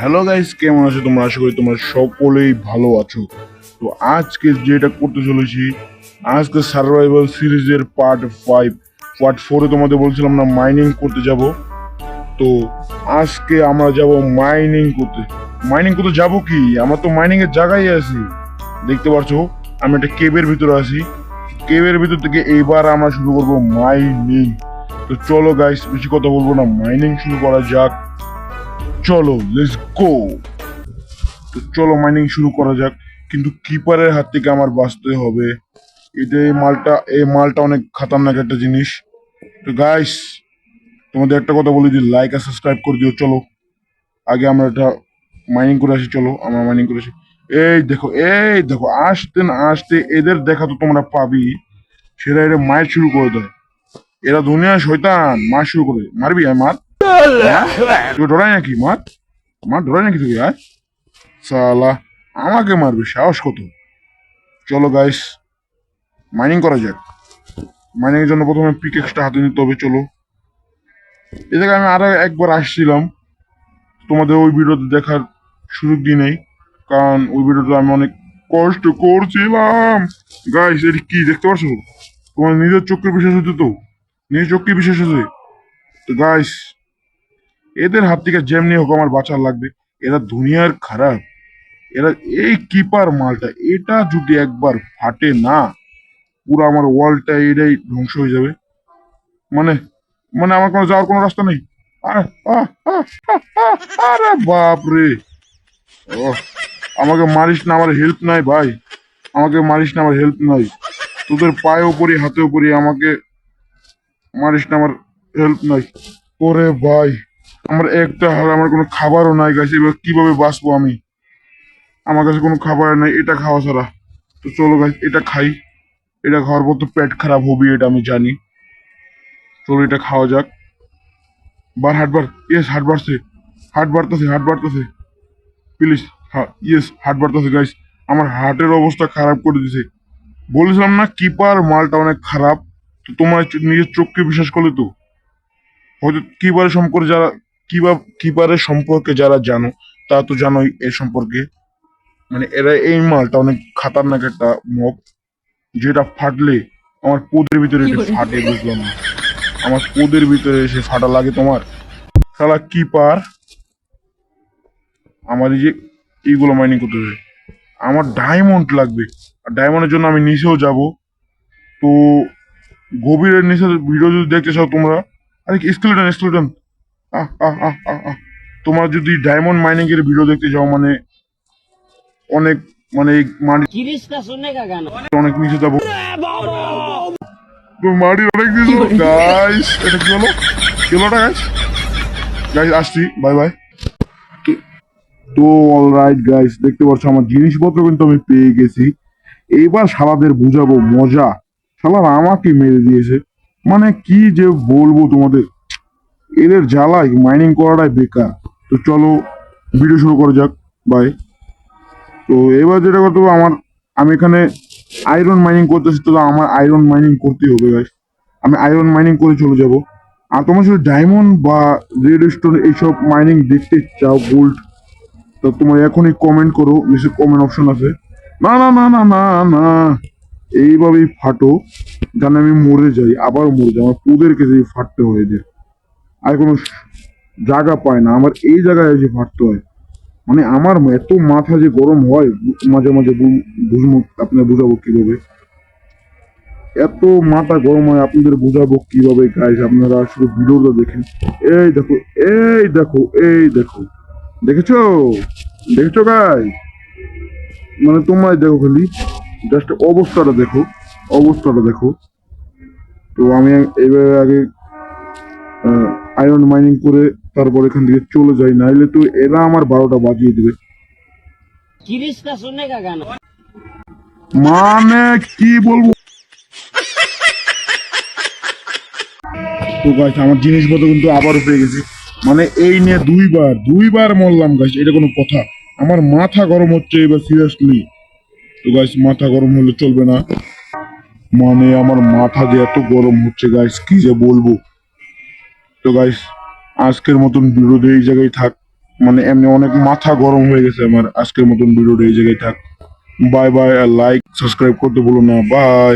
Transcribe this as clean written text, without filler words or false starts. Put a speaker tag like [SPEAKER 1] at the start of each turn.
[SPEAKER 1] Hello guys, কেমন আছো তোমরা? আশা করি তোমরা সকলেই ভালো আছো। তো আজকে যেটা করতে চলেছি, আজকে সার্ভাইভাল সিরিজের পার্ট 4 তোমাদের বলছিলাম না মাইনিং করতে যাব। তো আজকে আমরা যাব মাইনিং করতে যাব কি, আমরা তো মাইনিং এর জায়গায় আছি। দেখতে পাচ্ছো আমি একটা কেবের ভিতরে আছি। কেবের ভিতর থেকে এইবার আমরা শুরু করব মাইনিং। তো চলো গাইস, বেশি কথা বলবো না, মাইনিং শুরু করা যাক। চলো লেটস গো। তো চলো মাইনিং শুরু করা যাক, কিন্তু কিপারের হাত থেকে আমার বাঁচতে হবে। এই মালটা অনেক খাতারনাক একটা জিনিস। তো গাইস, তোমাদের একটা কথা বলি, যে লাইক আর সাবস্ক্রাইব করে দিও। চলো আগে আমরা এটা মাইনিং করে আসি। চলো আমরা মাইনিং করে আসি। এই দেখো আসতে না আসতে এদের দেখা তো তোমরা পাবি। সেটা এটা মায়ের শুরু করে দেয়। এরা দুনিয়া শয়তান, মার শুরু করে। মারবি? আর মার। তুই ডরাই নাকি? মার মার, ডরাই নাকি তুই? আয় সালা, আমাকে মারবে? সাহস কত! চলো গাইস, মাইনিং করা যাক। মাইনিং এর জন্য প্রথমে পিকেক্সটা হাতে নিতে হবে। চলো, এই জায়গায় আমি আরো একবার আসছিলাম, তোমাদের ওই ভিডিওতে দেখার সুযোগ দিই নেই, কারণ ওই ভিডিওতে আমি অনেক কষ্ট করছিলাম। গাইস, এটি কি দেখতে পাচ্ছ? তোমার নিজের চোখে বিশ্বাস হচ্ছে তো? নিজের চোখকে বিশ্বাস হচ্ছে? তো গাইস, এদের হাত থেকে যেমনি হোক আমার বাঁচার লাগবে। এরা দুনিয়ার খারাপ। এরা এই কিপার মালটা, এটা যদি একবার ফাটে না, পুরো আমার ওয়ালটা এটাই ধ্বংস হয়ে যাবে। মানে মানে আমার কোনো যাওয়ার কোনো রাস্তা নেই। আহ, আহ, আহ, আহ, আহ, আরে বাপ রে! ওহ, আমাকে মারিস না, আমার হেল্প নাই ভাই। আমাকে মারিস না, আমার হেল্প নাই। তোদের পায়ে উপরি হাতে উপরি আমাকে মারিস না, আমার হেল্প নাই। ওরে ভাই, আমার একটা হার, আমার কোনো খাবারও নাই গাছ। এবার কিভাবে বাঁচবো আমি? আমার কাছে কোনো খাবার নাই এটা খাওয়া ছাড়া। তো চলো গাছ, এটা খাই। এটা খাওয়ার পর তো পেট খারাপ হবে, এটা আমি জানি। চলো এটা খাওয়া যাক। হাট বার, ইয়েস হাট বাড়ছে। হাট বাড়তেছে প্লিজ। হ্যাঁ ইয়েস, হাট বাড়তেছে গাইস। আমার হার্টের অবস্থা খারাপ করে দিছে। বলেছিলাম না কিপার মালটা অনেক খারাপ। তো তোমার নিজের চোখকে বিশ্বাস করলে তো হয়তো কিপারের সম্পর্কে যারা জানো, তা তো জানোই এর সম্পর্কে। মানে এরা এই মালটা অনেক খাতারনাক একটা মব, যেটা ফাটলে আমার পোদের ভিতরে এসে ফাটে। বুঝলাম না, আমার পোদের ভিতরে এসে ফাটা লাগে তোমার। শালা কিপার, আমার এই যে এইগুলো মাইনিং করতে হবে। আমার ডায়মন্ড লাগবে, আর ডায়মন্ডের জন্য আমি নিচেও যাব। তো গভীরের নিচে ভিডিও যদি দেখতে চাও তোমরা, আরে স্কেলেটন, আহ আহ আহ আহ আহ তোমরা যদি ডায়মন্ড মাইনিং এর ভিডিও দেখতে চাও, মানে অনেক, মানে এই মাটি অনেক নিচে যাবো। তো মাটি অনেক নিচে গাইস, এটা কি হলো? কিলোটা গাইস, আসছি, বাই বাই। তো অলরাইট গাইস, দেখতে পাচ্ছ আমার জিনিসপত্র কিন্তু আমি পেয়ে গেছি। এইবার শালাদের বুঝাবো মজা। শালারা আমাকে মেরে দিয়েছে, মানে কি যে বলবো তোমাদের। এদের জ্বালায় মাইনিং করাটাই বেকার। তো চলো ভিডিও শুরু করা যাক। বাই। তো এবার যেটা করতে হবে, আমি এখানে আয়রন মাইনিং করতেছি, তো আমার আয়রন মাইনিং করতেই হবে গাইস। আমি আয়রন মাইনিং করে চলে যাব। আর তোমরা যদি ডায়মন্ড বা রেড স্টোন এইসব মাইনিং দেখতে চাও, গোল্ড, তো তোমরা এখনই কমেন্ট করো, নিচে কমেন্ট অপশন আছে। না না না না না না, এইভাবেই ফাটো, জানে আমি মরে যাই, আবার মরে যাই। আমার পুদেরকে যে ফাটতে হয় এদের, আর কোনো জায়গা পায় না, আমার এই জায়গায় এসে ফাটতে হয়। মানে আমার এত মাথা যে গরম হয় মাঝে মাঝে, বুঝবো আপনার বুঝাবো কিভাবে। এত মাথা গরম হয় আপনাদের বুঝাবো কিভাবে গাইজ, আপনারা শুধু ভিডিওটা দেখেন। এই দেখো, এই দেখো, এই দেখো, দেখেছো? দেখেছো গাইজ? মানে তোমরাই দেখো খালি, জাস্ট অবস্থাটা দেখো। তো আমি এবারে আগে আয়রন মাইনিং করে তারপর এখান থেকে চলে যাই, নাইলে তো এরা আমার 12টা বাজিয়ে দেবে। মানে কি বলবো। তো গাছ, আমার জিনিসপত্র কিন্তু আবারও পেয়ে গেছি। মানে এই নিয়ে দুইবার মরলাম গাছ, এটা কোনো কথা? আমার মাথা গরম হচ্ছে এবার সিরিয়াসলি। তো গাছ, মাথা গরম হলে চলবে না। মানে আমার মাথা যে এত গরম হচ্ছে গাছ, কি যে বলবো। তো গাইস, আজকের মতন ভিডিও এই জায়গায় থাক। মানে এমনি অনেক মাথা গরম হয়ে গেছে আমার। আজকের মতন ভিডিওটা এই জায়গায় থাক। বাই বাই, আর লাইক সাবস্ক্রাইব করতে ভুলো না। বাই।